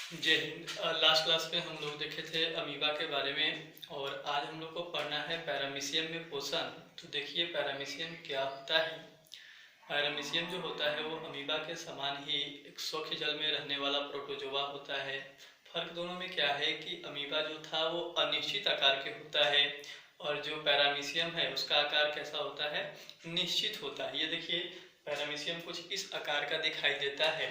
जय Hind. Last class में हम लोग देखे थे अमीबा के बारे में और आज हम लोग को पढ़ना है पैरामीशियम में पोषण। तो देखिए पैरामीशियम क्या होता है। पैरामीशियम जो होता है वो अमीबा के समान ही एक सूक्ष्म जल में रहने वाला प्रोटोजोआ होता है। फर्क दोनों में क्या है कि अमीबा जो था वो अनिश्चित आकार के होता है और जो पैरामीशियम है उसका आकार कैसा होता है, निश्चित होता है। ये देखिए पैरामीशियम कुछ इस आकार का दिखाई देता है।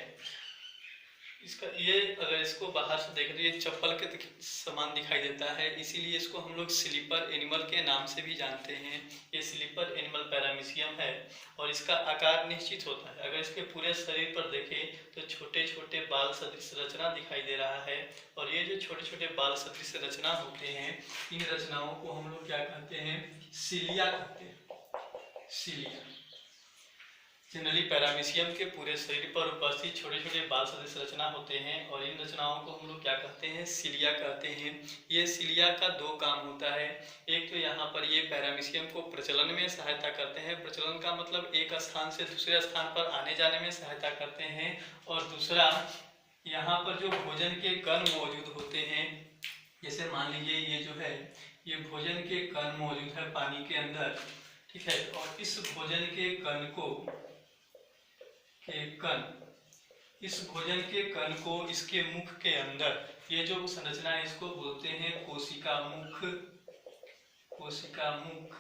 इसका ये अगर इसको बाहर से देखें तो ये चप्पल के समान दिखाई देता है, इसीलिए इसको हम लोग स्लीपर एनिमल के नाम से भी जानते हैं। ये स्लीपर एनिमल पैरामीशियम है और इसका आकार निश्चित होता है। अगर इसके पूरे शरीर पर देखें तो छोटे छोटे बाल सदृश रचना दिखाई दे रहा है और ये जो छोटे छोटे बाल सदृश रचना होते हैं इन रचनाओं को हम लोग क्या कहते हैं, सिलिया कहते हैं। सिलिया जनरली पैरामीशियम के पूरे शरीर पर उपस्थित छोटे छोटे बाल सदृश रचना होते हैं और इन रचनाओं को हम लोग क्या कहते हैं, सिलिया कहते हैं। ये सिलिया का दो काम होता है। एक तो यहाँ पर ये पैरामीशियम को प्रचलन में सहायता करते हैं। प्रचलन का मतलब एक स्थान से दूसरे स्थान पर आने जाने में सहायता करते हैं। और दूसरा यहाँ पर जो भोजन के कण मौजूद होते हैं, जैसे मान लीजिए ये जो है ये भोजन के कण मौजूद है पानी के अंदर, ठीक है। और इस भोजन के कण को इस भोजन के कण को इसके मुख के अंदर, ये जो संरचना है इसको बोलते हैं कोशिका मुख। कोशिका मुख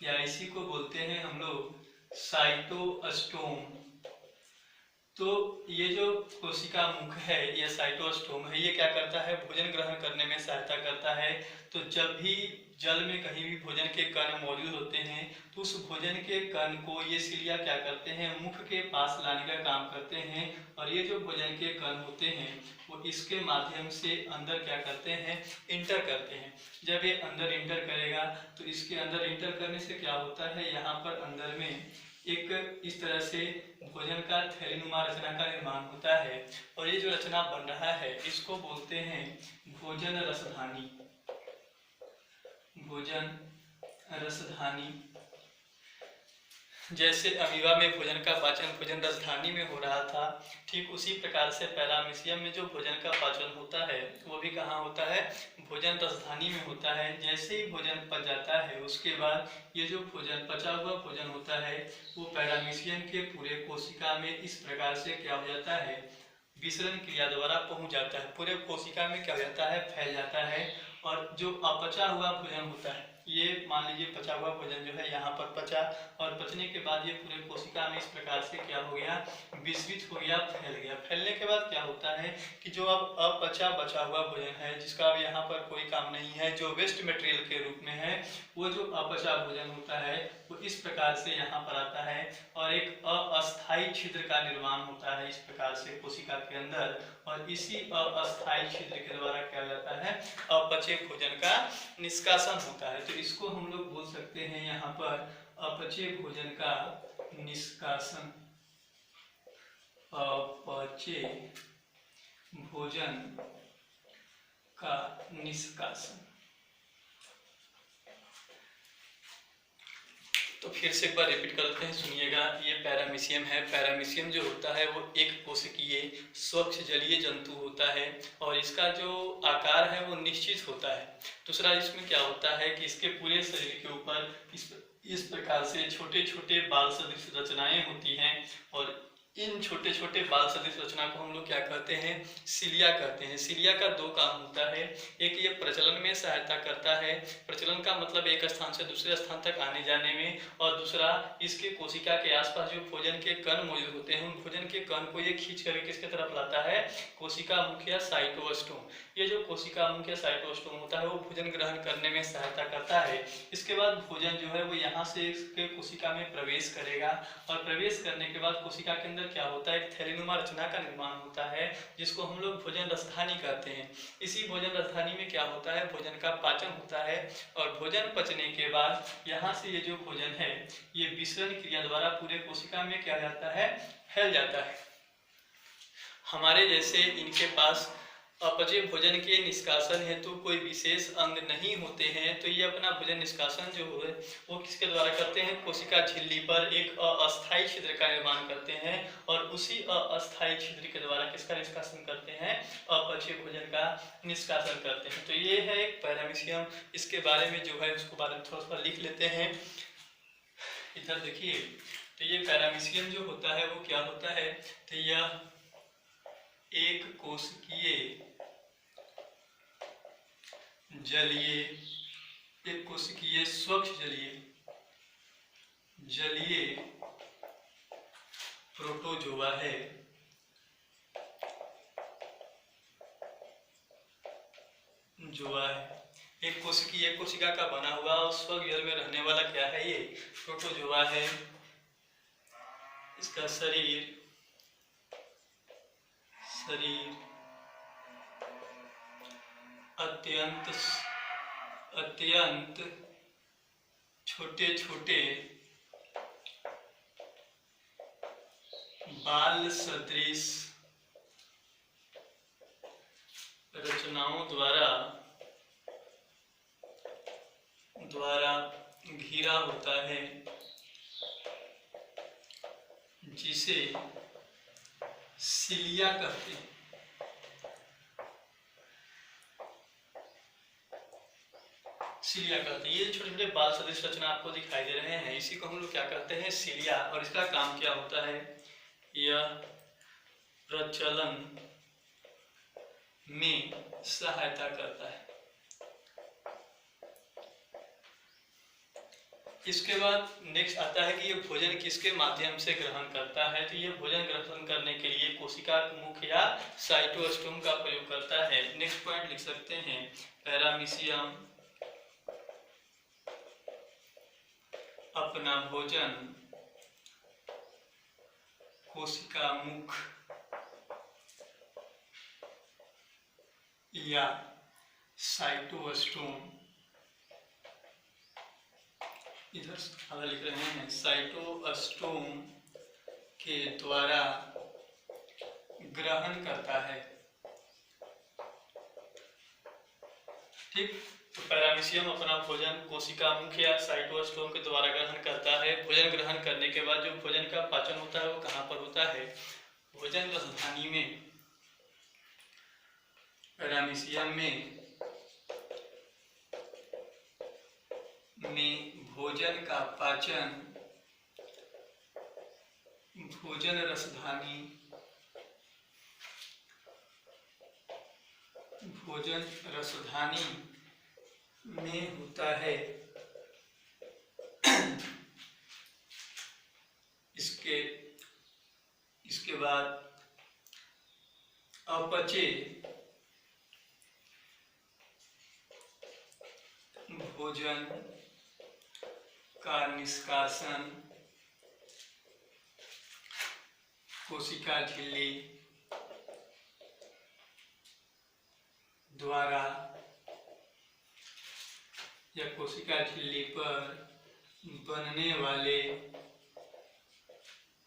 या इसी को बोलते हैं हम लोग साइटोस्टोम। तो ये जो कोशिका मुख है ये साइटोस्टोम है, ये क्या करता है, भोजन ग्रहण करने में सहायता करता है। तो जब भी जल में कहीं भी भोजन के कण मौजूद होते हैं तो उस भोजन के कण को ये सिलिया क्या करते हैं, मुख के पास लाने का काम करते हैं। और ये जो भोजन के कण होते हैं वो इसके माध्यम से अंदर क्या करते हैं, इंटर करते हैं। जब ये अंदर इंटर करेगा तो इसके अंदर इंटर करने से क्या होता है, यहाँ पर अंदर में एक इस तरह से भोजन का थैलीनुमा रचना का निर्माण होता है। और ये जो रचना बन रहा है इसको बोलते हैं भोजन रसधानी। भोजन रसधानी। जैसे अमीबा में भोजन का पाचन भोजन रसधानी में हो रहा था, ठीक उसी प्रकार से पैरामीशियम में जो भोजन का पाचन होता है वो भी कहाँ होता है, भोजन रसधानी में होता है। जैसे ही भोजन पच जाता है उसके बाद ये जो भोजन पचा हुआ भोजन होता है वो पैरामीशियम के पूरे कोशिका में इस प्रकार से क्या हो जाता है, विसरण क्रिया द्वारा पहुंच जाता है। पूरे कोशिका में क्या हो जाता है, फैल जाता है। और जो अपचा हुआ भोजन होता है, ये मान लीजिए पचा हुआ भोजन जो है यहाँ पर पचा और पचने के बाद ये पूरे कोशिका में इस प्रकार से क्या हो गया, विसरित हो गया, फैल गया। फैलने के बाद क्या होता है कि जो अब अपचा बचा हुआ भोजन है जिसका अब यहाँ पर कोई काम नहीं है, जो वेस्ट मटेरियल के रूप में है, वो जो अपचा भोजन होता है वो इस प्रकार से यहाँ पर आता है और एक अस्थायी छिद्र का निर्माण होता है इस प्रकार से कोशिका के अंदर। और इसी अस्थायी छिद्र के द्वारा क्या जाता है, अपचे भोजन का निष्कासन होता है। तो इसको हम लोग बोल सकते हैं यहाँ पर अपचे भोजन का निष्कासन। अपचे भोजन का निष्कासन। तो फिर से एक बार रिपीट करते हैं, सुनिएगा। ये पैरामीशियम है। पैरामीशियम जो होता है वो एक कोशिकीय स्वच्छ जलीय जंतु होता है और इसका जो आकार है वो निश्चित होता है। दूसरा इसमें क्या होता है कि इसके पूरे शरीर के ऊपर इस प्रकार से छोटे छोटे बाल सदृश रचनाएं होती हैं और इन छोटे छोटे बाल सदृश रचना को हम लोग क्या कहते हैं, सिलिया कहते हैं। सिलिया का दो काम होता है, एक ये प्रचलन में सहायता करता है, प्रचलन का मतलब एक स्थान से दूसरे स्थान तक आने जाने में, और दूसरा इसके कोशिका के आसपास जो भोजन के कण मौजूद होते हैं उन भोजन के कण को ये खींच करके किसके तरफ लाता है, कोशिका मुख या साइटोस्टोम। ये जो कोशिका मुख या साइटोस्टोम होता है वो भोजन ग्रहण करने में सहायता करता है। इसके बाद भोजन जो है वो यहाँ से इसके कोशिका में प्रवेश करेगा और प्रवेश करने के बाद कोशिका के अंदर क्या होता है, एक थैलीनुमा रचना का निर्माण होता है जिसको हम लोग भोजन रसधानी कहते हैं। इसी भोजन रसधानी में क्या होता है, भोजन का पाचन होता है और भोजन पचने के बाद यहाँ से ये जो भोजन है ये विसरण क्रिया द्वारा पूरे कोशिका में क्या जाता है, फैल जाता है। हमारे जैसे इनके पास अपचे भोजन के निष्कासन हेतु कोई विशेष अंग नहीं होते हैं, तो ये अपना भोजन निष्कासन जो है वो किसके द्वारा करते हैं, कोशिका झिल्ली पर एक अस्थायी छिद्र का निर्माण करते हैं और उसी अस्थायी छिद्र के द्वारा किसका निष्कासन करते हैं, अपचय भोजन का निष्कासन करते हैं। तो ये है एक पैरामीशियम। इसके बारे में जो है उसको बारे में थोड़ा सा लिख लेते हैं। इधर देखिए, तो ये पैरामीशियम जो होता है वो क्या होता है, तो यह एक कोशिकीय जलीय, एक कोशिकीय स्वच्छ जलीय प्रोटोजोआ है। एक कोशिका का बना हुआ और स्वच्छ जल में रहने वाला क्या है, ये प्रोटोजोआ है। इसका शरीर अत्यंत छोटे छोटे बाल सदृश रचनाओं द्वारा घिरा होता है, जिसे सिलिया कहते हैं। ये छोटे छोटे बाल सदृश रचना आपको दिखाई दे रहे हैं, इसी को हम लोग क्या कहते हैं, सिलिया। और इसका काम क्या होता है, यह प्रचलन में सहायता करता है। इसके बाद नेक्स्ट आता है कि ये भोजन किसके माध्यम से ग्रहण करता है। तो ये भोजन ग्रहण करने के लिए कोशिका मुख या साइटोस्टोम का प्रयोग करता है। नेक्स्ट पॉइंट लिख सकते हैं, पैरामीशियम अपना भोजन कोशिका मुख या साइटोस्टोम, इधर आधा लिख रहे हैं, साइटोस्टोम के द्वारा ग्रहण करता है। ठीक, तो पैरामीशियम अपना भोजन कोशिका मुख या साइटोस्टोम के द्वारा ग्रहण करता है। भोजन ग्रहण करने के बाद जो भोजन का पाचन होता है वो कहाँ पर होता है, भोजन रसधानी में। पैरामीशियम में भोजन का पाचन भोजन रसधानी में होता है। इसके बाद अपचय भोजन का निष्कासन कोशिका झिल्ली द्वारा या कोशिका झिल्ली पर बनने वाले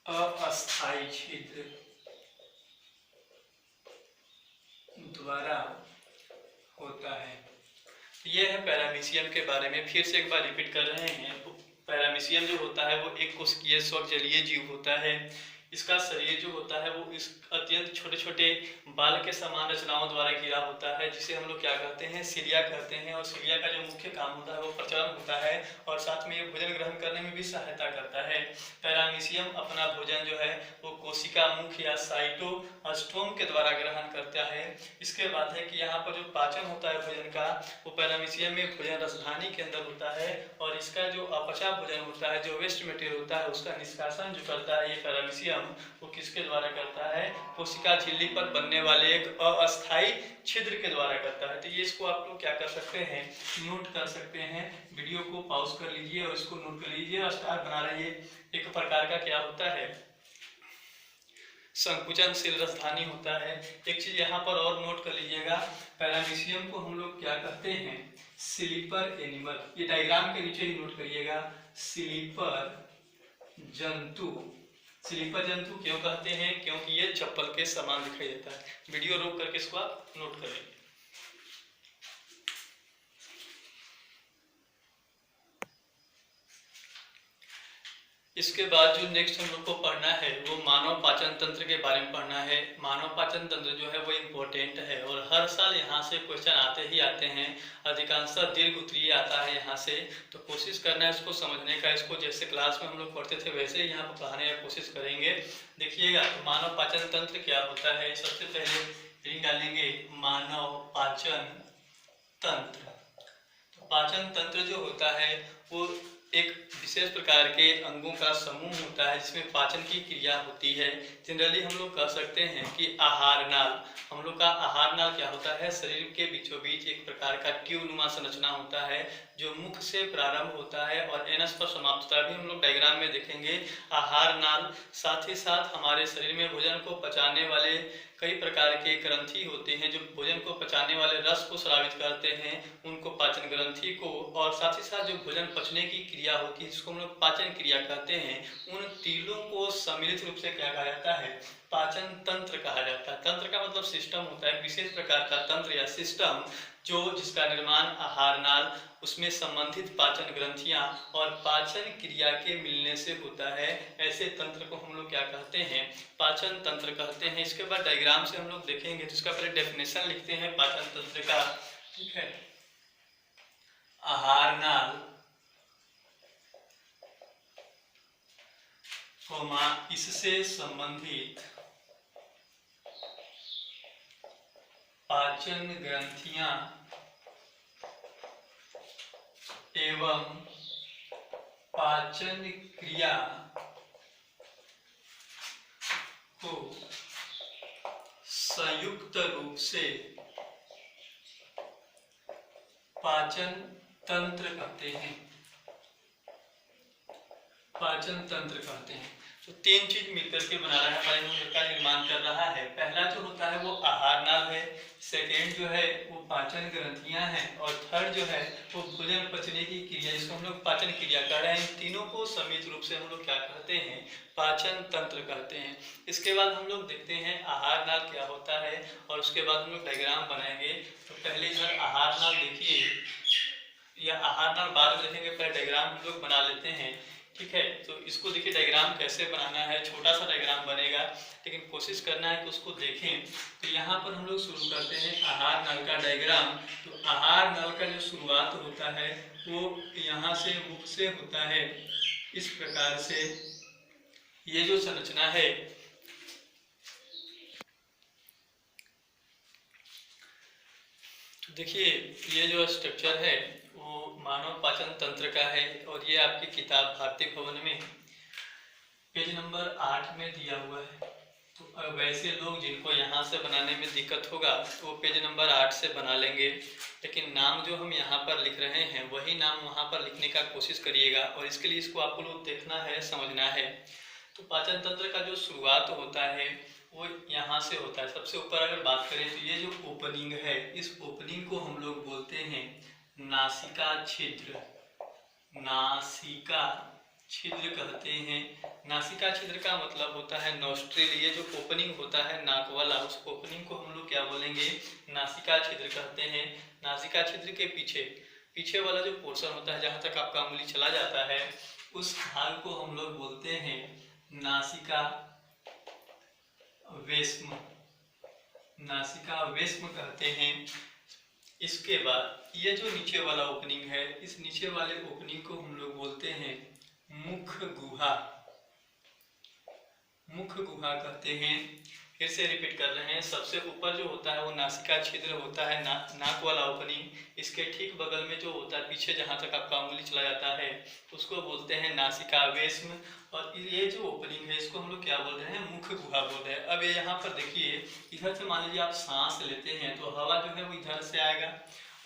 अस्थायी छिद्र द्वारा होता है। यह है पैरामीशियम के बारे में। फिर से एक बार रिपीट कर रहे हैं, पैरामीशियम जो होता है वो एक कोशिकीय स्वच्छ जलीय जीव होता है। इसका शरीर जो होता है वो इस अत्यंत छोटे छोटे बाल के समान रचनाओं द्वारा घिरा होता है, जिसे हम लोग क्या कहते हैं, सिलिया कहते हैं। और सिलिया का जो मुख्य काम होता है वो प्रचलन होता है, और साथ में ये भोजन ग्रहण करने में भी सहायता करता है। पैरामीशियम अपना भोजन जो है वो कोशिका मुख या साइटोस्टोम के द्वारा ग्रहण करता है। इसके बाद है कि यहाँ पर जो पाचन होता है भोजन का, वो पैरामीशियम में भोजन रसधानी के अंदर होता है, और इसका जो अपचा भोजन होता है, जो वेस्ट मटेरियल होता है, उसका निष्कासन जो करता है ये पैरामीशियम, वो किसके द्वारा करता है, कोशिका झिल्ली पर बनने वाले एक अस्थायी छिद्र के द्वारा करता है। तो ये इसको आप लोग क्या कर सकते हैं, नोट कर सकते हैं। वीडियो को पॉज कर लीजिए और इसको नोट कर लीजिए, स्टार बना रहिए। एक प्रकार का क्या होता है, संकुचनशील रसधानी होता है। एक चीज यहाँ पर और नोट कर लीजिएगा, पैरामीशियम को हम लोग क्या कहते हैं, स्लीपर एनिमल। ये डायग्राम के नीचे ही नोट करिएगा, स्लीपर जंतु। स्लीपर जंतु क्यों कहते हैं, क्योंकि ये चप्पल के समान दिखाई देता है। वीडियो रोक करके इसको आप नोट करेंगे। इसके बाद जो नेक्स्ट हम लोग को पढ़ना है वो मानव पाचन तंत्र के बारे में पढ़ना है। मानव पाचन तंत्र जो है वो इम्पोर्टेंट है और हर साल यहाँ से क्वेश्चन आते ही आते हैं, अधिकांशतः दीर्घ उत्तरीय आता है यहाँ से। तो कोशिश करना है इसको समझने का, इसको जैसे क्लास में हम लोग पढ़ते थे वैसे ही यहाँ पर पढ़ाने की कोशिश करेंगे। देखिएगा मानव पाचन तंत्र क्या होता है। सबसे पहले रीडिंग डालेंगे मानव पाचन तंत्र। तो पाचन तंत्र जो होता है वो एक विशेष प्रकार के अंगों का समूह होता है जिसमें पाचन की क्रिया होती है। जनरली हम लोग कह सकते हैं कि आहार नाल, हम लोग का आहार नाल क्या होता है, शरीर के बीचों बीच एक प्रकार का ट्यूब नुमा संरचना होता है जो मुख से प्रारंभ होता है और एनस पर समाप्त होता है। अभी हम लोग डायग्राम में देखेंगे आहार नाल। साथ ही साथ हमारे शरीर में भोजन को पचाने वाले कई प्रकार के ग्रंथि होते हैं जो भोजन को पचाने वाले रस को स्रावित करते हैं, उनको पाचन ग्रंथि को, और साथ ही साथ जो भोजन पचने की क्रिया होती है जिसको हम लोग पाचन क्रिया कहते हैं, उन तीनों को सम्मिलित रूप से क्या कहा जाता है, पाचन तंत्र कहा जाता है। तंत्र का मतलब सिस्टम होता है, विशेष प्रकार का तंत्र या सिस्टम जो जिसका निर्माण आहार नाल, उसमें संबंधित पाचन ग्रंथियां और पाचन क्रिया के मिलने से होता है। ऐसे तंत्र को हम लोग क्या कहते हैं, पाचन तंत्र कहते हैं। इसके बाद डायग्राम से हम लोग देखेंगे तो इसका पहले डेफिनेशन लिखते हैं पाचन तंत्र का। ठीक है, आहार नाल इससे संबंधित पाचन ग्रंथियां एवं पाचन क्रिया को संयुक्त रूप से पाचन तंत्र कहते हैं। पाचन तंत्र कहते हैं। तो तीन चीज मिलकर के बना रहा है, हमारे मुंह का निर्माण कर रहा है। पहला जो होता है वो आहार नाल है, सेकेंड जो है वो पाचन ग्रंथियां हैं, और थर्ड जो है वो भोजन पचने की क्रिया, जिसको हम लोग पाचन क्रिया कह रहे हैं। इन तीनों को सम्मिलित रूप से हम लोग क्या कहते हैं, पाचन तंत्र कहते हैं। इसके बाद हम लोग देखते हैं आहार नाल क्या होता है और उसके बाद हम लोग डायग्राम बनाएंगे। तो पहले इधर आहार नाल देखिए, या आहार नाल बाद में देखेंगे, पहले डायग्राम हम लोग बना लेते हैं। ठीक है, तो इसको देखिए डायग्राम कैसे बनाना है, छोटा सा डायग्राम बनेगा लेकिन कोशिश करना है कि उसको देखें। तो यहाँ पर हम लोग शुरू करते हैं आहार नल का डायग्राम। तो आहार नल का जो शुरुआत होता है वो यहाँ से मुख से होता है, इस प्रकार से ये जो संरचना है। तो देखिए ये जो स्ट्रक्चर है वो मानव पाचन तंत्र का है और ये आपकी किताब भारतीय भवन में पेज नंबर 8 में दिया हुआ है। तो वैसे लोग जिनको यहाँ से बनाने में दिक्कत होगा वो पेज नंबर 8 से बना लेंगे, लेकिन नाम जो हम यहाँ पर लिख रहे हैं वही नाम वहाँ पर लिखने का कोशिश करिएगा और इसके लिए इसको आपको लोग देखना है, समझना है। तो पाचन तंत्र का जो शुरुआत होता है वो यहाँ से होता है। सबसे ऊपर अगर बात करें तो ये जो ओपनिंग है, इस ओपनिंग को हम लोग बोलते हैं नासिका छिद्र। नासिका छिद्र कहते हैं। नासिका छिद्र का मतलब होता है नोस्ट्रिल। ये जो ओपनिंग होता है नाक वाला, उस ओपनिंग को हम लोग क्या बोलेंगे, नासिका छिद्र कहते हैं। नासिका छिद्र के पीछे वाला जो पोर्शन होता है जहाँ तक आपका उंगली चला जाता है, उस भाग को हम लोग बोलते हैं नासिका वेश्म। नासिका वेश्म कहते हैं। इसके बाद ये जो नीचे वाला ओपनिंग है, इस नीचे वाले ओपनिंग को हम लोग बोलते हैं मुख गुहा। मुख गुहा कहते हैं। फिर से रिपीट कर रहे हैं, सबसे ऊपर जो होता है वो नासिका छिद्र होता है, नाक वाला ओपनिंग। इसके ठीक बगल में जो होता है पीछे जहाँ तक आपका उंगली चला जाता है उसको बोलते हैं नासिका वेश्म, और ये जो ओपनिंग है इसको हम लोग क्या बोल रहे हैं, मुख गुहा बोल रहे हैं। अब ये यहाँ पर देखिए, इधर से मान लीजिए आप सांस लेते हैं तो हवा जो है वो इधर से आएगा,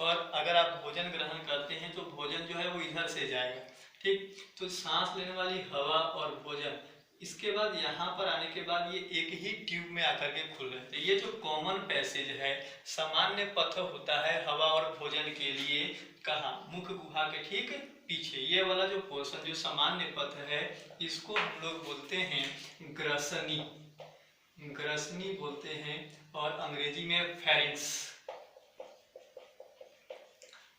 और अगर आप भोजन ग्रहण करते हैं तो भोजन जो है वो इधर से जाएगा। ठीक, तो सांस लेने वाली हवा और भोजन, इसके बाद यहाँ पर आने के बाद ये एक ही ट्यूब में आकर के खुल रहे थे। ये जो कॉमन पैसेज है, सामान्य पथ होता है हवा और भोजन के लिए, कहाँ, मुख गुहा के ठीक पीछे। ये वाला जो पोर्शन जो सामान्य पथ है इसको हम लोग बोलते हैं ग्रसनी। ग्रसनी बोलते हैं, और अंग्रेजी में फेरिंक्स।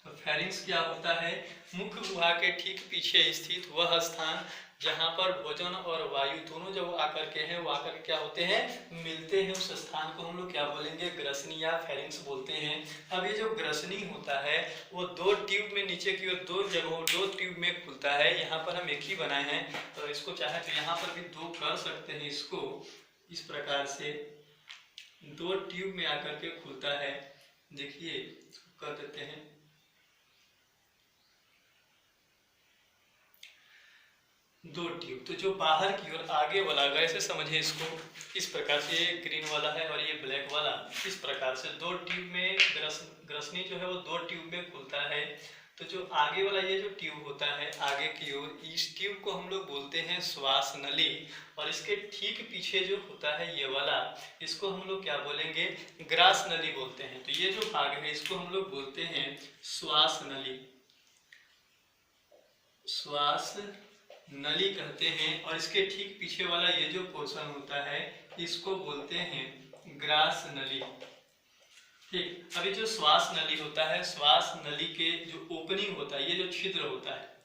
तो फेरिंक्स क्या होता है, मुख गुहा के ठीक पीछे स्थित वह स्थान जहाँ पर भोजन और वायु दोनों जब आकर के हैं वो आकर क्या होते हैं, मिलते हैं, उस स्थान को हम लोग क्या बोलेंगे, ग्रसनी या फेरिंक्स बोलते हैं। अब ये जो ग्रसनी होता है वो दो ट्यूब में नीचे की ओर दो जगहों दो ट्यूब में खुलता है। यहाँ पर हम एक ही बनाए हैं, तो इसको चाहे तो यहाँ पर भी दो कर सकते हैं। इसको इस प्रकार से दो ट्यूब में आकर के खुलता है। देखिए इसको कर देते हैं, दो ट्यूब। तो जो बाहर की ओर आगे वाला, अगर ऐसे समझिए इसको, इस प्रकार से ये ग्रीन वाला है और ये ब्लैक वाला, इस प्रकार से दो ट्यूब में ग्रसनी जो है वो दो ट्यूब में खुलता है। तो जो आगे वाला ये जो ट्यूब होता है आगे की ओर, इस ट्यूब को हम लोग बोलते हैं श्वास नली। और इसके ठीक पीछे जो होता है ये वाला, इसको हम लोग क्या बोलेंगे, ग्रास नली बोलते हैं। तो ये जो भाग है इसको हम लोग बोलते हैं श्वास नली, श्वास नली कहते हैं। और इसके ठीक पीछे वाला ये जो पोर्शन होता है इसको बोलते हैं ग्रास नली। ठीक, अभी जो श्वास नली होता है, श्वास नली के जो ओपनिंग होता है, ये जो छिद्र होता है,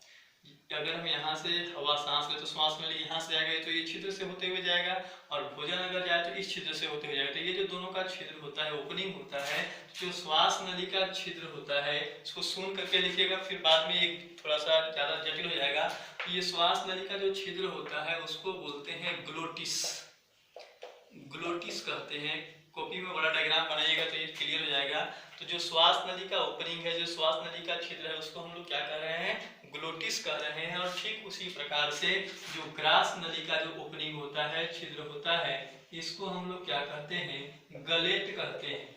अगर हम यहाँ से हवा सांस ले तो श्वास नली यहाँ से जाएगा तो ये छिद्र से होते हुए जाएगा, और भोजन अगर जाए तो इस छिद्र से होते हुए जाएगा। तो ये जो दोनों का छिद्र होता है, ओपनिंग होता है, जो श्वास नली का छिद्र होता है, इसको सुन करके लिखिएगा, फिर बाद में एक थोड़ा सा ज्यादा जटिल हो जाएगा। तो ये श्वास नली का जो छिद्र होता है उसको बोलते हैं ग्लोटिस, ग्लोटिस कहते हैं। कॉपी में बड़ा डायग्राम बनाइएगा तो ये क्लियर हो जाएगा। तो जो श्वास नली का ओपनिंग है, जो श्वास नली का छिद्र है, उसको हम लोग क्या कर रहे हैं, ग्लोटिस कह रहे हैं। और ठीक उसी प्रकार से जो ग्रास नली का जो ओपनिंग होता है, छिद्र होता है, इसको हम लोग क्या कहते हैं, गलेट कहते हैं,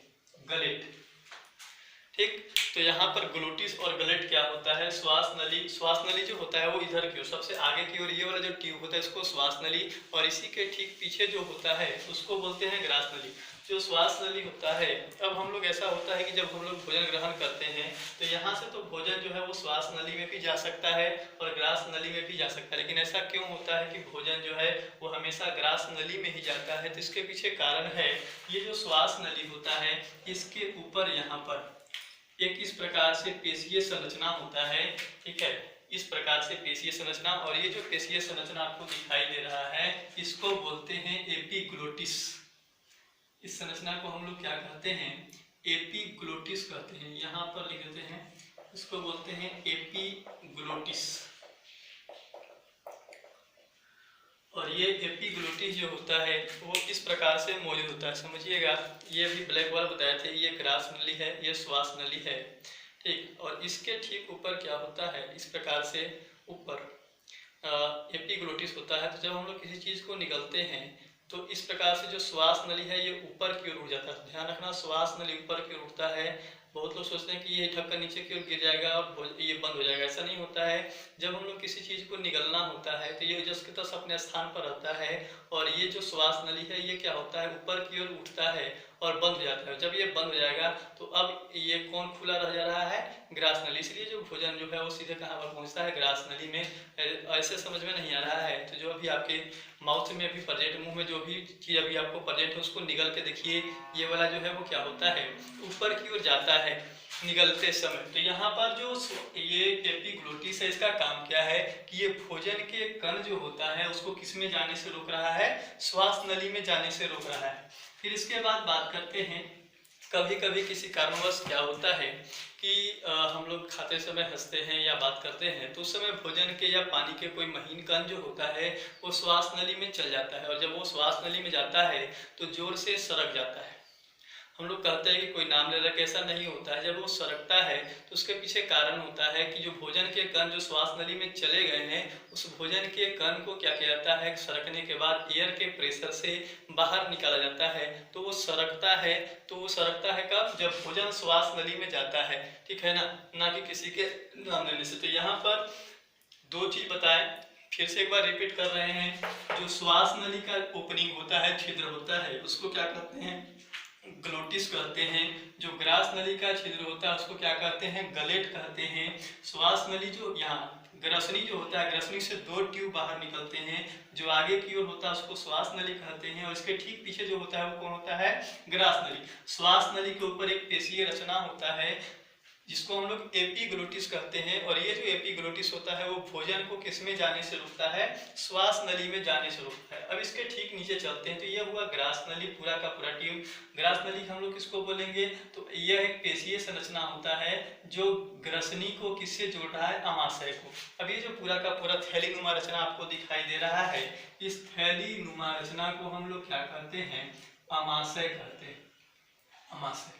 गलेट। ठीक, तो यहाँ पर ग्लोटिस और गलेट क्या होता है, श्वास नली जो होता है वो इधर की ओर सबसे आगे की ओर, ये वाला जो ट्यूब होता है इसको श्वास नली, और इसी के ठीक पीछे जो होता है उसको बोलते हैं ग्रास नली, जो श्वास नली होता है। अब हम लोग, ऐसा होता है कि जब हम लोग भोजन ग्रहण करते हैं तो यहाँ से तो भोजन जो है वो श्वास नली में भी जा सकता है और ग्रास नली में भी जा सकता है, लेकिन ऐसा क्यों होता है कि भोजन जो है वो हमेशा ग्रास नली में ही जाता है। तो इसके पीछे कारण है, ये जो श्वास नली होता है इसके ऊपर यहाँ पर एक इस प्रकार से पेशीय संरचना होता है। ठीक है, इस प्रकार से पेशीय संरचना, और ये जो पेशीय संरचना आपको दिखाई दे रहा है इसको बोलते हैं एपिग्लोटिस। इस संरचना को हम लोग क्या कहते हैं, एपिग्लोटिस कहते हैं। यहाँ पर लिख देते हैं, इसको बोलते हैं एपिग्लोटिस। और ये एपिग्लोटिस जो होता है वो इस प्रकार से मौजूद होता है, समझिएगा। ये अभी ब्लैक वाला बताए थे, ये ग्रास नली है, ये श्वास नली है। ठीक, और इसके ठीक ऊपर क्या होता है, इस प्रकार से ऊपर एपिग्लोटिस होता है। तो जब हम लोग किसी चीज को निगलते हैं तो इस प्रकार से जो श्वास नली है ये ऊपर की ओर उठ जाता है। ध्यान रखना, श्वास नली ऊपर की ओर उठता है। बहुत लोग सोचते हैं कि ये ढक्कन नीचे की ओर गिर जाएगा और ये बंद हो जाएगा, ऐसा नहीं होता है। जब हम लोग किसी चीज को निगलना होता है तो ये जस के तस अपने स्थान पर रहता है, और ये जो श्वास नली है ये क्या होता है, ऊपर की ओर उठता है और बंद हो जाता है। जब ये बंद हो जाएगा तो अब ये कौन खुला रह जा रहा है, ग्रास नली। इसलिए जो भोजन जो है वो सीधे कहाँ पर पहुंचता है, ग्रास नली में। ऐसे समझ में नहीं आ रहा है तो जो अभी आपके माउथ में अभी प्रेजेंट, मुंह में जो भी चीज अभी आपको प्रेजेंट है उसको निगल के देखिए, ये वाला जो है वो क्या होता है, ऊपर की ओर जाता है निगलते समय। तो यहाँ पर जो ये एपिग्लोटिस है, इसका काम क्या है कि ये भोजन के कण जो होता है उसको किस में जाने से रोक रहा है, श्वास नली में जाने से रोक रहा है। फिर इसके बाद बात करते हैं, कभी कभी किसी कारणवश क्या होता है कि हम लोग खाते समय हंसते हैं या बात करते हैं तो उस समय भोजन के या पानी के कोई महीन कण जो होता है वो श्वास नली में चल जाता है, और जब वो श्वास नली में जाता है तो जोर से सरक जाता है। हम लोग कहते हैं कि कोई नाम ले रहा, ऐसा नहीं होता है। जब वो सरकता है तो उसके पीछे कारण होता है कि जो भोजन के कण जो श्वास नली में चले गए हैं उस भोजन के कण को क्या किया जाता है, सरकने के बाद एयर के प्रेशर से बाहर निकाला जाता है। तो वो सरकता है, तो वो सरकता है कब, जब भोजन श्वास नली में जाता है। ठीक है ना कि किसी के नाम लेने से। तो यहाँ पर दो चीज बताए, फिर से एक बार रिपीट कर रहे हैं। जो श्वास नली का ओपनिंग होता है, छिद्र होता है, उसको क्या कहते हैं, ग्लोटिस कहते हैं। जो ग्रास नली का छिद्र होता है उसको क्या कहते हैं, गलेट कहते हैं। श्वास नली जो यहाँ ग्रसनी जो होता है, ग्रसनी से दो ट्यूब बाहर निकलते हैं, जो आगे की ओर होता है उसको श्वास नली कहते हैं, और इसके ठीक पीछे जो होता है वो कौन होता है, ग्रास नली। श्वास नली के ऊपर एक पेशीय रचना होता है, जिसको हम लोग एपिग्लोटिस कहते हैं। और ये जो एपिग्लोटिस होता है वो भोजन को किसमें जाने से रोकता है, श्वास नली में जाने से रोकता है। अब इसके ठीक नीचे चलते हैं तो ये हुआ ग्रास नली, पूरा का पूरा ट्यूब। ग्रास नली हम लोग किसको बोलेंगे, तो यह एक पेशीय संरचना होता है जो ग्रसनी को किससे जोड़ रहा है, अमाशय को। अब ये जो पूरा का पूरा थैली नुमा रचना आपको दिखाई दे रहा है, इस थैली नुमा रचना को हम लोग क्या कहते हैं, अमाशय कहते हैं। अमाशय,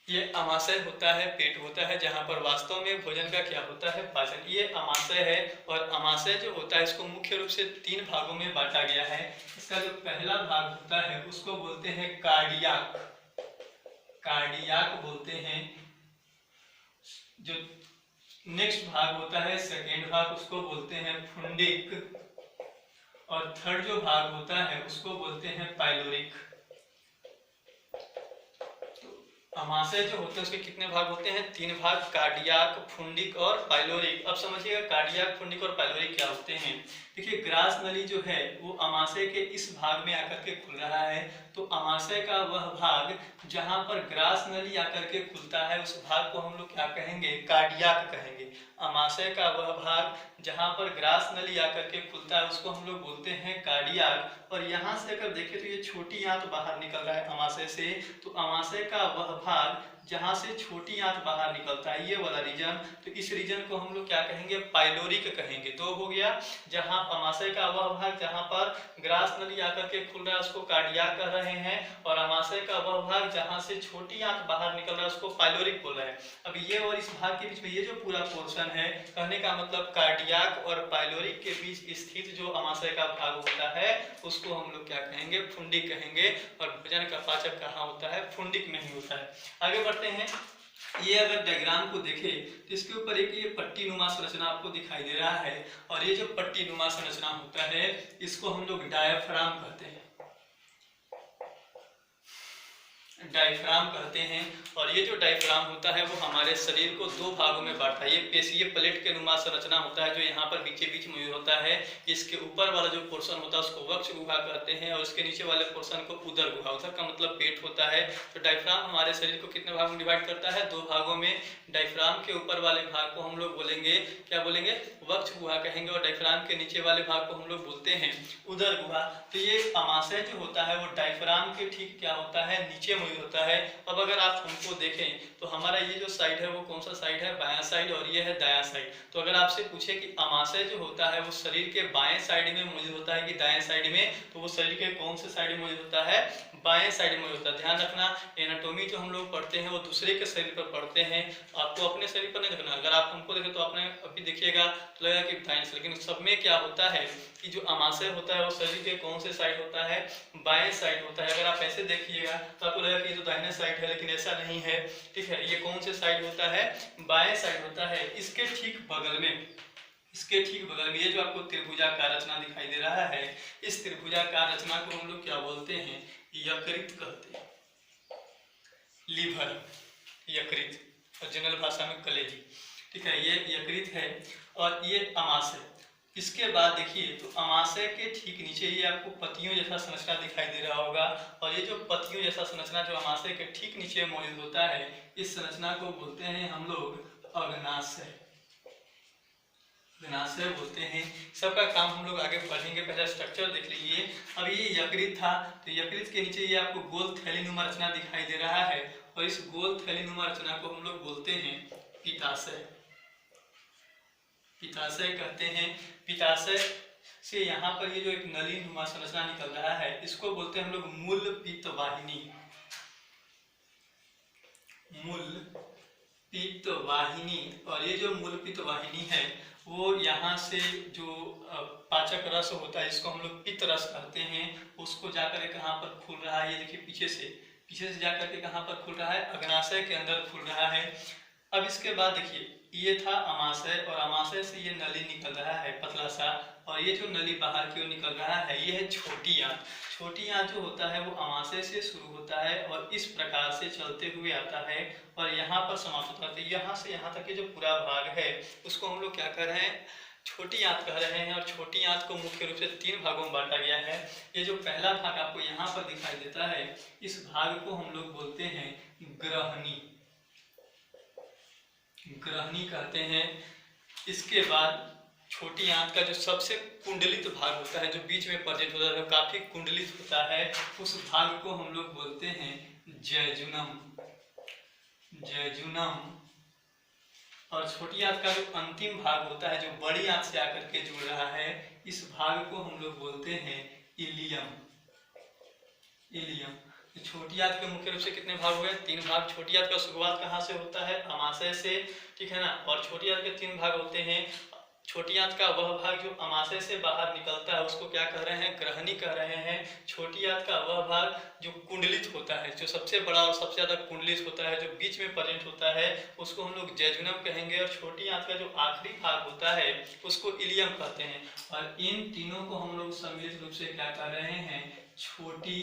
ये अमाशय होता है, पेट होता है जहाँ पर वास्तव में भोजन का क्या होता है, पाचन। ये अमाशय है। और अमाशय जो होता है इसको मुख्य रूप से 3 भागों में बांटा गया है। इसका जो पहला भाग होता है उसको बोलते हैं कार्डियाक, कार्डियाक बोलते हैं। जो नेक्स्ट भाग होता है, सेकेंड भाग, उसको बोलते हैं फुंडिक। और थर्ड जो भाग होता है उसको बोलते हैं पाइलोरिक। अमाशय जो होते हैं उसके कितने भाग होते हैं, 3 भाग, कार्डियाक, फुंडिक और पाइलोरिक। अब समझिएगा कार्डियाक, फुंडिक और पाइलोरिक क्या होते हैं। देखिए ग्रास नली जो है वो अमाशय के इस भाग में आकर के खुल रहा है, तो अमाशय का वह भाग जहां पर ग्रास नली आकर के खुलता है उस भाग को हम लोग क्या कहेंगे, कार्डियाक कहेंगे। अमाशय का वह भाग जहां पर ग्रास नली आकर के खुलता है उसको हम लोग बोलते हैं कार्डियाक। और यहाँ से अगर देखें तो ये छोटी आंत बाहर निकल रहा है अमाशय से, तो अमाशय का वह भाग जहां से छोटी आंत बाहर निकलता है, ये वाला रीजन, तो इस रीजन को हम लोग क्या कहेंगे, पाइलोरिक कहेंगे। 2 हो गया। जहां अमाशय का वह भाग जहां पर ग्रास नली आकर के खुल रहा है उसको कार्डियाक कह रहे हैं, और अमाशय का वह भाग जहां से छोटी आंत बाहर निकल रहा है उसको पाइलोरिक बोल रहे हैं। अब ये और इस भाग के बीच में ये जो पूरा पोर्शन है, कहने का मतलब कार्डियाक और पाइलोरिक के बीच स्थित जो अमाशय का भाग होता है उसको हम लोग क्या कहेंगे, फुंडिक कहेंगे। और भोजन का पाचक कहाँ होता है, फुंडिक में ही होता है। आगे बढ़ते हैं। ये अगर डायग्राम को देखें तो इसके ऊपर एक ये पट्टी नुमा संरचना आपको दिखाई दे रहा है, और ये जो पट्टी नुमा संरचना होता है इसको हम लोग डायाफ्राम कहते हैं, डायफ्राम कहते हैं। और ये जो डायफ्राम होता है वो हमारे शरीर को 2 भागों में बांटता है। ये पेशीय प्लेट के नुमा संरचना होता है जो यहाँ पर बीचे बीच मौजूद होता है। इसके ऊपर वाला जो पोर्शन होता है उसको वक्ष गुहा कहते हैं, और इसके नीचे वाले पोर्शन को उदर गुहा, उदर का मतलब पेट होता है। तो डायफ्राम हमारे शरीर को कितने भागों में डिवाइड करता है, 2 भागों में। डायफ्राम के ऊपर वाले भाग को हम लोग बोलेंगे, क्या बोलेंगे, वक्ष गुहा कहेंगे, और डायफ्राम के नीचे वाले भाग को हम लोग बोलते हैं उदर गुहा। तो ये अमाशय जो होता है वो डायफ्राम के ठीक क्या होता है, नीचे मौजूद होता है। अब अगर आप हमको देखें तो हमारा ये जो साइड है वो कौन सा साइड है, बायां साइड, और ये है दायां साइड। तो अगर आपसे पूछे कि अमाशय जो होता है वो शरीर के बाएं साइड में मौजूद होता है कि दाएं साइड में, तो वो शरीर के कौन से साइड में मौजूद होता है, बाएं साइड में मौजूद होता है। ध्यान रखना, एनाटॉमी जो हम लोग पढ़ते हैं वो दूसरे के शरीर पर पढ़ते हैं, आपको अपने शरीर पर नहीं देखना। अगर आप हमको देखें तो आपने अभी देखिएगा तो लगेगा कि दाएं, लेकिन सब में क्या होता है कि जो अमाशय होता है वो शरीर के कौन से साइड होता है, बाएं साइड होता है। अगर आप ऐसे देखिएगा तो आपको लगेगा कि ये तो दाहिने साइड है, लेकिन ऐसा नहीं है। ठीक है, ये कौन से साइड होता है, बाएं साइड होता है। इसके ठीक बगल में, इसके ठीक बगल में ये जो आपको त्रिभुजाकार रचना दिखाई दे रहा है, इस त्रिभुजाकार रचना को हम लोग क्या बोलते हैं, यकृत कहते हैं, लीवर, यकृत, और जनरल भाषा में कलेजी। ठीक है, ये यकृत है और ये अमाशय। इसके बाद देखिए तो अमाशय के ठीक नीचे ये आपको पतियों जैसा संरचना दिखाई दे रहा होगा, और ये जो पतियों जैसा संरचना जो अमाशय के ठीक नीचे मौजूद होता है, इस संरचना को बोलते हैं हम लोग अग्नाशय, अग्नाशय बोलते हैं। सबका काम हम लोग आगे पढ़ेंगे, पहले स्ट्रक्चर देख लीजिए। अब ये यकृत था, तो यकृत के नीचे ये आपको गोल थैलीनुमा रचना दिखाई दे रहा है, और इस गोल थैलीनुमा रचना को हम लोग बोलते हैं पित्ताशय, पित्ताशय कहते हैं। पित्ताशय से यहाँ पर ये जो एक नली नुमा संरचना निकल रहा है इसको बोलते हैं हम लोग मूल पित्त वाहिनी, मूल पित्त वाहिनी। और ये जो मूल पित्त वाहिनी है वो यहाँ से जो पाचक रस होता है इसको हम लोग पित्त रस कहते हैं, उसको जाकर के कहाँ पर खुल रहा है, ये देखिए पीछे से जाकर के कहाँ पर खुल रहा है, अग्नाशय के अंदर खुल रहा है। अब इसके बाद देखिए ये था अमाशय, और अमाशय से ये नली निकल रहा है पतला सा, और ये जो नली बाहर की ओर निकल रहा है ये है छोटी आंत। छोटी आंत जो होता है वो अमाशय से शुरू होता है और इस प्रकार से चलते हुए आता है और यहाँ पर समाप्त होता है। यहाँ से यहाँ तक के जो पूरा भाग है उसको हम लोग क्या कर रहे हैं, छोटी आंत कह रहे हैं। और छोटी आंत को मुख्य रूप से 3 भागों में बांटा गया है। ये जो पहला भाग आपको यहाँ पर दिखाई देता है, इस भाग को हम लोग बोलते हैं ग्रहणी, ग्रहणी कहते हैं। इसके बाद छोटी आंत का जो सबसे कुंडलित भाग होता है, जो बीच में प्रेजेंट होता है, जो काफी कुंडलित होता है, उस भाग को हम लोग बोलते हैं जैजुनम। जैजुनम। और छोटी आंत का जो अंतिम भाग होता है, जो बड़ी आंत से आकर के जुड़ रहा है, इस भाग को हम लोग बोलते हैं इलियम। इलियम। छोटी आंत के मुख्य रूप से कितने भाग हुए? 3 भाग। छोटी आंत का शुरुआत कहाँ से होता है? अमाशय से, ठीक है ना। और छोटी आंत के 3 भाग होते हैं। छोटी आंत का वह भाग जो अमाशय से बाहर निकलता है उसको क्या कह रहे हैं? ग्रहणी कह रहे हैं। छोटी आंत का वह भाग जो कुंडलित होता है, जो सबसे बड़ा और सबसे ज्यादा कुंडलित होता है, जो बीच में प्रेजेंट होता है, उसको हम लोग जैजुनम कहेंगे। और छोटी आंत का जो आखिरी भाग होता है उसको इलियम कहते हैं। और इन तीनों को हम लोग सम्मिलित रूप से क्या कह रहे हैं? छोटी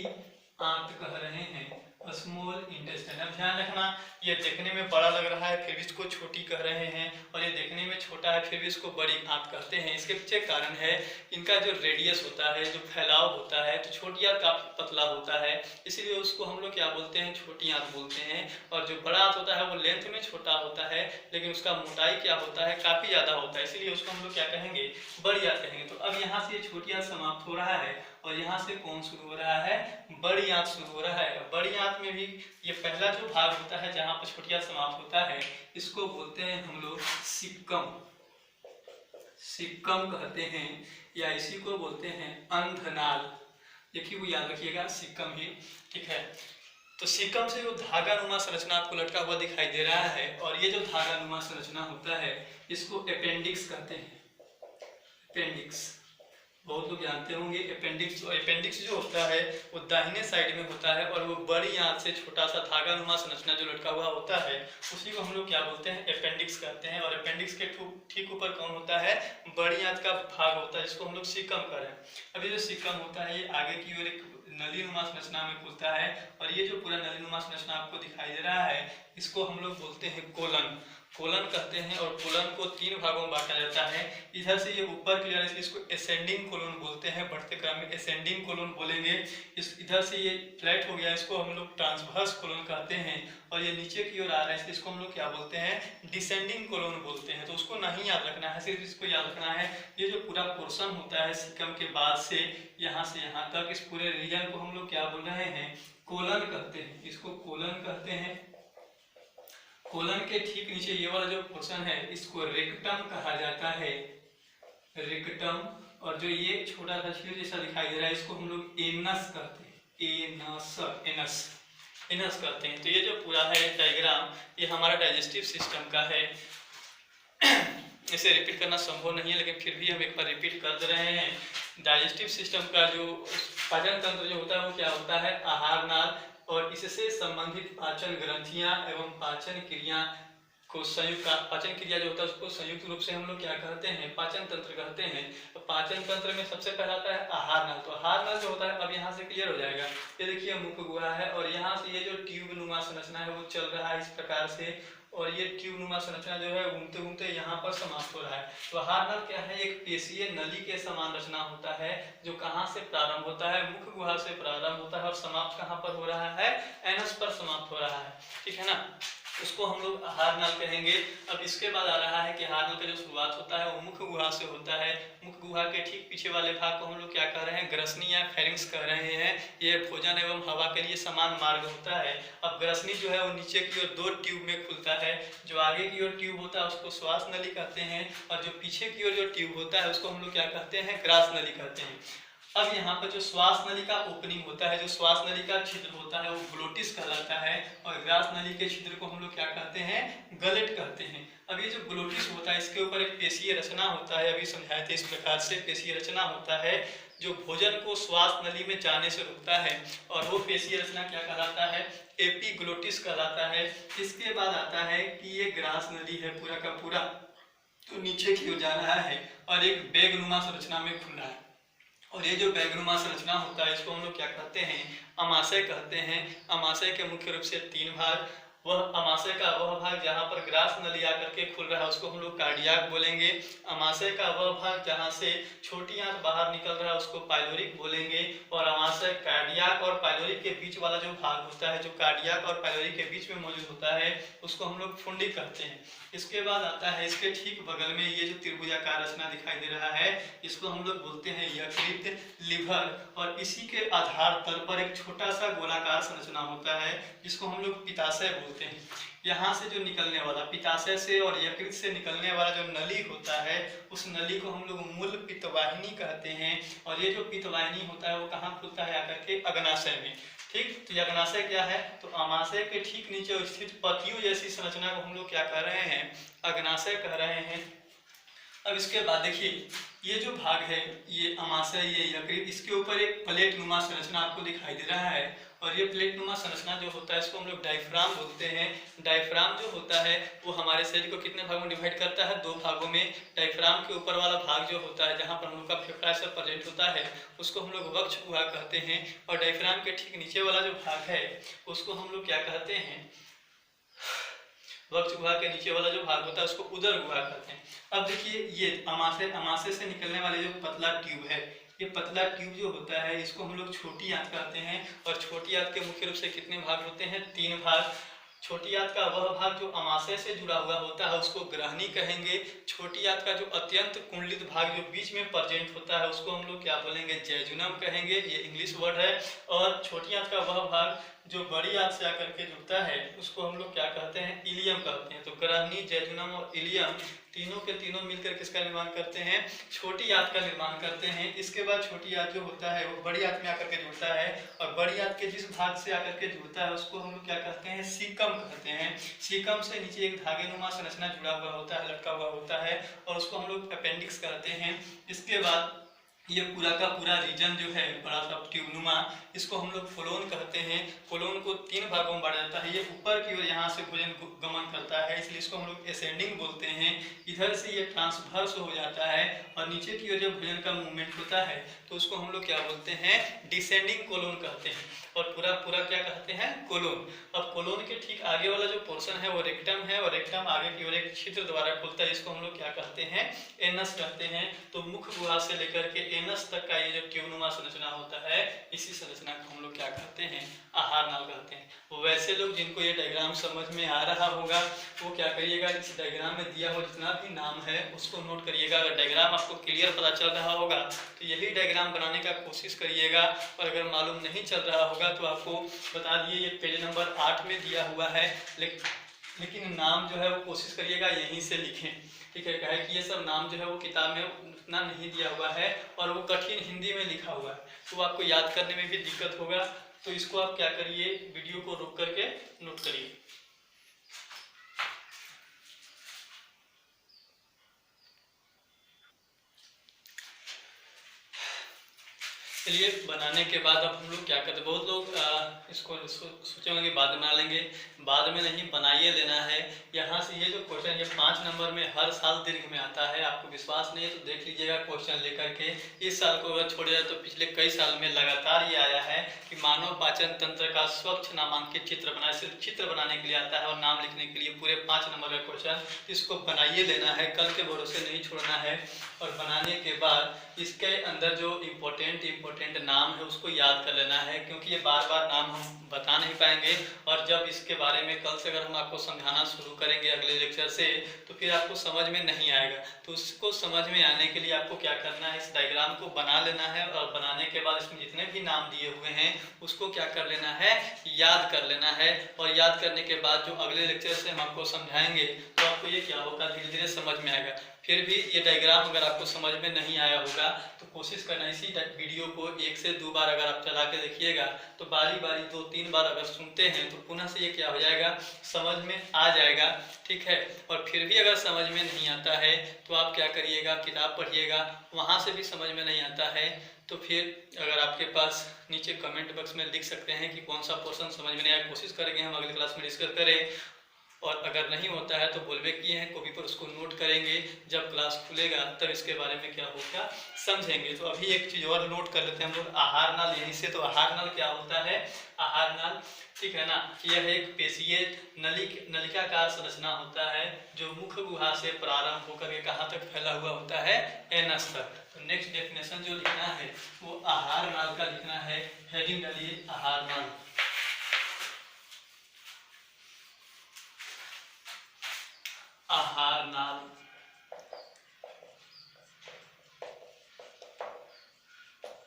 आंत कह रहे हैं, स्मॉल इंटेस्टाइन। अब ध्यान रखना, ये देखने में बड़ा लग रहा है फिर भी इसको छोटी कह रहे हैं, और ये देखने में छोटा है फिर भी इसको बड़ी आंत कहते हैं। इसके पीछे कारण है इनका जो रेडियस होता है, जो फैलाव होता है, तो छोटी आंत काफी पतला होता है, इसीलिए उसको हम लोग क्या बोलते हैं? छोटी आंत बोलते हैं। और जो बड़ा आंत होता है वो लेंथ में छोटा होता है, लेकिन उसका मोटाई क्या होता है? काफी ज्यादा होता है, इसीलिए उसको हम लोग क्या कहेंगे? बड़ी आंत कहेंगे। तो अब यहाँ से ये छोटी आंत समाप्त हो रहा है और यहाँ से कौन शुरू हो रहा है? बड़ी आंत शुरू हो रहा है। बड़ी आंत में भी ये पहला जो भाग होता है जहाँ पर छोटी आंत समाप्त होता है, इसको बोलते हैं हम लोग सिक्कम। सिक्कम कहते हैं, या इसी को बोलते हैं अंधनाल। देखिए वो याद रखिएगा, सिक्कम ही, ठीक है। तो सिक्कम से जो धागानुमा संरचना आपको लटका हुआ दिखाई दे रहा है, और ये जो धागानुमा संरचना होता है इसको अपेंडिक्स कहते हैं। अपेंडिक्स बहुत लोग जानते होंगे। अपेंडिक्स जो होता है वो दाहिने साइड में होता है, और वो बड़ी आंत से छोटा सा धागानुमा संरचना जो लटका हुआ होता है उसी को हम लोग क्या बोलते हैं? अपेंडिक्स कहते हैं। और अपेंडिक्स के ठीक ऊपर कौन होता है? बड़ी आंत का भाग होता है, जिसको हम लोग सिक्कम कह रहे हैं। अब ये जो सिक्कम होता है ये आगे की ओर एक नलीनुमा संरचना में खुलता है, और ये जो पूरा नलीनुमा संरचना आपको दिखाई दे रहा है इसको हम लोग बोलते हैं कोलन। कोलन कहते हैं। और कोलन को 3 भागों में बांटा जाता है। इधर से ये ऊपर की ओर इसको एसेंडिंग कोलन बोलते हैं, बढ़ते क्रम में एसेंडिंग कोलन बोलेंगे। इस इधर से ये फ्लैट हो गया, इसको हम लोग ट्रांसवर्स कोलन कहते हैं। और ये नीचे की ओर आ रहा है इसको हम लोग क्या बोलते हैं? डिसेंडिंग कोलन बोलते हैं। तो उसको नहीं याद रखना है, सिर्फ इसको याद रखना है ये जो पूरा पोर्शन होता है सिक्कम के बाद से यहाँ तक, इस पूरे रीजन को हम लोग क्या बोल रहे हैं? कोलन कहते हैं। इसको कोलन कहते हैं। कोलन के ठीक नीचे ये वाला जो पोर्शन है इसको रेक्टम कहा जाता है, रेक्टम। और जो ये छोटा सा छेद जैसा दिखाई दे रहा है इसको हम लोग एनस कहते हैं, एनस कहते हैं। तो ये जो पूरा है डायग्राम ये हमारा डाइजेस्टिव सिस्टम का है। इसे रिपीट करना संभव नहीं है, लेकिन फिर भी हम एक बार रिपीट कर दे रहे हैं। डाइजेस्टिव सिस्टम का जो पाचन तंत्र जो होता है वो क्या होता है? आहार नाल, और इससे संबंधित पाचन ग्रंथियां एवं पाचन क्रिया को संयुक्त, पाचन क्रिया जो होता है उसको संयुक्त रूप से हम लोग क्या कहते हैं? पाचन तंत्र कहते हैं। तो पाचन तंत्र में सबसे पहला आता है आहार नाल। तो आहार नाल जो होता है अब यहाँ से क्लियर हो जाएगा। ये देखिए मुख गुहा है, और यहाँ से ये जो ट्यूब नुमा संरचना है वो चल रहा है इस प्रकार से, और ये ट्यूब नुमा संरचना जो है घूमते घूमते यहाँ पर समाप्त हो रहा है। तो आहार नल क्या है? एक पेशीय नली के समान रचना होता है, जो कहाँ से प्रारंभ होता है? मुख गुहा से प्रारंभ होता है, और समाप्त कहाँ पर हो रहा है? एनस पर समाप्त हो रहा है, ठीक है ना। उसको हम लोग आहार नल कहेंगे। अब इसके बाद आ रहा है कि आहार नल का जो शुरुआत होता है वो मुख गुहा से होता है। मुख गुहा के ठीक पीछे वाले भाग को हम लोग क्या कह रहे हैं? ग्रसनी या फेरिंक्स कह रहे हैं। ये भोजन एवं हवा के लिए समान मार्ग होता है। अब ग्रसनी जो है वो नीचे की ओर 2 ट्यूब में खुलता है। जो आगे की ओर ट्यूब होता है उसको श्वास नली कहते हैं, और जो पीछे की ओर जो ट्यूब होता है उसको हम लोग क्या कहते हैं? ग्रास नली कहते हैं। अब यहाँ पर जो श्वास नली का ओपनिंग होता है, जो श्वास नली का छिद्र होता है वो ग्लोटिस कहलाता है, और ग्रास नली के छिद्र को हम लोग क्या कहते हैं? गलेट कहते हैं। अब ये जो ग्लोटिस होता है इसके ऊपर एक पेशीय रचना होता है, अभी समझाए थे इस प्रकार से पेशीय रचना होता है जो भोजन को श्वास नली में जाने से रुकता है, और वो पेशीय रचना क्या कहलाता है? एपीग्लोटिस कहलाता है। इसके बाद आता है कि ये ग्रास नली है पूरा का पूरा, तो नीचे की ओर जा रहा है और एक बैगनुमा संरचना में खुल रहा है। और ये जो बैगनुमा संरचना होता है इसको हम लोग क्या कहते हैं? अमाशय कहते हैं। अमाशय के मुख्य रूप से 3 भाग, वह अमाशय का वह भाग जहाँ पर ग्रास नली आकर के खुल रहा है उसको हम लोग कार्डियाक बोलेंगे। अमाशय का वह भाग जहाँ से छोटी आंत बाहर निकल रहा है उसको पाइलोरिक बोलेंगे। और अमाशय कार्डियाक और पाइलोरिक के बीच वाला जो भाग होता है, जो कार्डियाक और पाइलोरिक के बीच में मौजूद होता है, उसको हम लोग फुंडिक कहते हैं। इसके बाद आता है इसके ठीक बगल में ये जो त्रिभुजाकार रचना दिखाई दे रहा है, इसको हम लोग बोलते हैं यकृत, लिवर। और इसी के आधार तल पर एक छोटा सा गोलाकार संरचना होता है जिसको हम लोग पित्ताशय बोलते हैं। यहाँ से जो निकलने वाला, पित्ताशय से और यकृत से निकलने वाला जो नली होता है, उस नली को हम लोग मूल पित्तवाहिनी कहते हैं। और ये जो पित्तवाहिनी होता है वो कहाँ खुलता है? आकर के अग्नाशय में। ठीक, तो अग्नाशय क्या है? तो अमाशय के ठीक नीचे स्थित पतियों जैसी संरचना को हम लोग क्या कह रहे हैं? अग्नाशय कह रहे हैं। अब इसके बाद देखिए, ये जो भाग है, ये अमाशय, ये यकृत, इसके ऊपर एक प्लेट नुमा संरचना आपको दिखाई दे रहा है। और ये प्लेट नुमा संरचना जो होता है इसको हम लोग डायफ्राम बोलते हैं। डायफ्राम जो होता है वो हमारे शरीर को कितने भागों में डिवाइड करता है? 2 भागों में। डायफ्राम के ऊपर वाला भाग जो होता है, जहाँ पर हम लोग का फेफड़ा सब प्रेजेंट होता है, उसको हम लोग वक्ष गुहा कहते हैं। और डायफ्राम के ठीक नीचे वाला जो भाग है उसको हम लोग क्या कहते हैं? वक्ष गुहा के नीचे वाला जो भाग होता है उसको उदर गुहा कहते हैं। अब देखिए, ये अमाशय से निकलने वाले जो पतला ट्यूब है, ये पतला ट्यूब जो होता है इसको हम लोग छोटी आंत कहते हैं। और छोटी आंत के मुख्य रूप से कितने भाग होते हैं? 3 भाग। छोटी आंत का वह भाग जो अमाशय से जुड़ा हुआ होता है उसको ग्रहणी कहेंगे। छोटी आंत का जो अत्यंत कुंडलित भाग जो बीच में प्रेजेंट होता है उसको हम लोग क्या बोलेंगे? जैजुनम कहेंगे, ये इंग्लिश वर्ड है। और छोटी आंत का वह भाग जो बड़ी आंत से आकर के जुड़ता है उसको हम लोग क्या कहते हैं? इलियम कहते हैं। तो ग्रहणी, जैजुनम और इलियम तीनों के तीनों मिलकर किसका निर्माण करते हैं? छोटी आंत का निर्माण करते हैं। इसके बाद छोटी आंत जो होता है वो बड़ी आंत में आकर के जुड़ता है। और बड़ी आंत के जिस भाग से आकर के जुड़ता है उसको हम लोग क्या कहते हैं? सीकम कहते हैं। सीकम से नीचे एक धागेनुमा संरचना जुड़ा हुआ होता है, लटका हुआ होता है, और उसको हम लोग अपेंडिक्स कहते हैं। इसके बाद ये पूरा का पूरा रीजन जो है बड़ा सा ट्यूबनुमा, इसको हम लोग कोलोन कहते हैं। कोलोन को 3 भागों में बांटा जाता है। ये ऊपर की ओर यहाँ से भोजन गमन करता है, इसलिए इसको हम लोग असेंडिंग बोलते हैं। इधर से ये ट्रांसवर्स हो जाता है और नीचे की ओर जब भोजन का मूवमेंट होता है तो उसको हम लोग क्या बोलते हैं? डिसेंडिंग कोलोन कहते हैं। और पूरा पूरा क्या कहते हैं? कोलोन। अब कोलोन के ठीक आगे वाला जो पोर्शन है वो रेक्टम है, और रेक्टम आगे की ओर एक छिद्र द्वारा खुलता है, इसको हम लोग क्या कहते हैं? एनस कहते हैं। तो मुख्य गुहा से लेकर के एनस तक का ये जो ट्यूबनुमा संरचना होता है, इसी संरचना को हम लोग क्या कहते हैं? आहार नाल कहते हैं। वैसे लोग जिनको ये डायग्राम समझ में आ रहा होगा वो क्या करिएगा, इस डायग्राम में दिया हुआ जितना भी नाम है उसको नोट करिएगा। अगर डायग्राम आपको क्लियर पता चल रहा होगा तो यही डायग्राम बनाने का कोशिश करिएगा। और अगर मालूम नहीं चल रहा होगा तो आपको बता दिए, ये पेज नंबर 8 में दिया हुआ है, लेकिन नाम जो है वो कोशिश करिएगा यहीं से लिखें। ठीक है, कहे कि ये सब नाम जो है वो किताब में उतना नहीं दिया हुआ है और वो कठिन हिंदी में लिखा हुआ है, तो आपको याद करने में भी दिक्कत होगा। तो इसको आप क्या करिए, वीडियो को रोक करके नोट करिए। चलिए, बनाने के बाद अब हम लोग क्या करते हैं, बहुत लोग इसको सोचेंगे कि बाद में बना लेंगे, बाद में नहीं, बनाइए लेना है। यहाँ से ये जो क्वेश्चन ये 5 नंबर में हर साल दीर्घ में आता है। आपको विश्वास नहीं है तो देख लीजिएगा क्वेश्चन लेकर के। इस साल को अगर छोड़ जाए तो पिछले कई साल में लगातार ये आया है कि मानव पाचन तंत्र का स्वच्छ नामांकित चित्र बनाए। सिर्फ चित्र बनाने के लिए आता है और नाम लिखने के लिए पूरे 5 नंबर का क्वेश्चन। इसको बनाइए लेना है, कल के भरोसे नहीं छोड़ना है। और बनाने के बाद इसके अंदर जो इम्पोर्टेंट नाम है उसको याद कर लेना है, क्योंकि ये बार बार नाम हम बता नहीं पाएंगे। और जब इसके बारे में कल से अगर हम आपको समझाना शुरू करेंगे अगले लेक्चर से तो फिर आपको समझ में नहीं आएगा। तो उसको समझ में आने के लिए आपको क्या करना है, इस डायग्राम को बना लेना है। और बनाने के बाद इसमें जितने भी नाम दिए हुए हैं उसको क्या कर लेना है, याद कर लेना है। और याद करने के बाद जो अगले लेक्चर से हम आपको समझाएंगे तो आपको ये क्या होगा, धीरे धीरे समझ में आएगा। फिर भी ये डायग्राम अगर आपको समझ में नहीं आया होगा तो कोशिश करना इसी वीडियो को 1 से 2 बार अगर आप चला के देखिएगा तो बारी बारी 2-3 बार अगर सुनते हैं तो पुनः से ये क्या हो जाएगा, समझ में आ जाएगा। ठीक है, और फिर भी अगर समझ में नहीं आता है तो आप क्या करिएगा, किताब पढ़िएगा, वहाँ से भी समझ में नहीं आता है तो फिर अगर आपके पास नीचे कमेंट बॉक्स में लिख सकते हैं कि कौन सा पोर्शन समझ में नहीं आया। कोशिश करेंगे हम अगली क्लास में डिस्कस करें। और अगर नहीं होता है तो बोलबे किए हैं, कॉपी पर उसको नोट करेंगे, जब क्लास खुलेगा तब इसके बारे में क्या होगा समझेंगे। तो अभी एक चीज़ और नोट कर लेते हैं हम लोग, आहार नाल यहीं से। तो आहार नाल क्या होता है, आहार नाल, ठीक है ना, यह एक पेशीय नलिकाकार संरचना होता है जो मुख्य गुहा से प्रारंभ होकर के कहाँ तक फैला हुआ होता है, एनस तक। तो नेक्स्ट डेफिनेशन जो लिखना है वो आहार नाल का लिखना है, हेडिंग डालिए आहार नाल। आहार नाल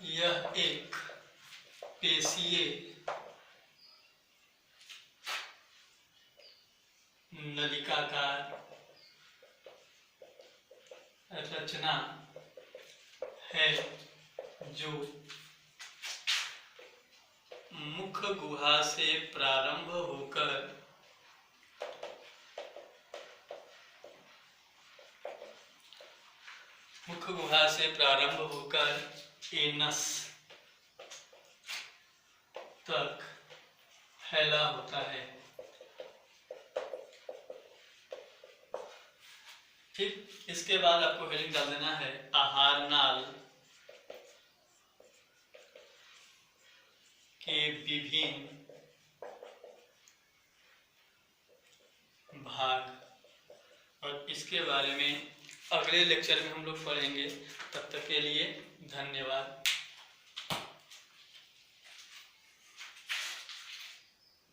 यह एक पेशीय नलिकाकार रचना है जो मुख्य गुहा से प्रारंभ होकर एनस तक फैला होता है। ठीक, इसके बाद आपको हेडिंग डाल देना है आहार नाल के विभिन्न भाग, और इसके बारे में अगले लेक्चर में हम लोग पढ़ेंगे। तब तक के लिए धन्यवाद।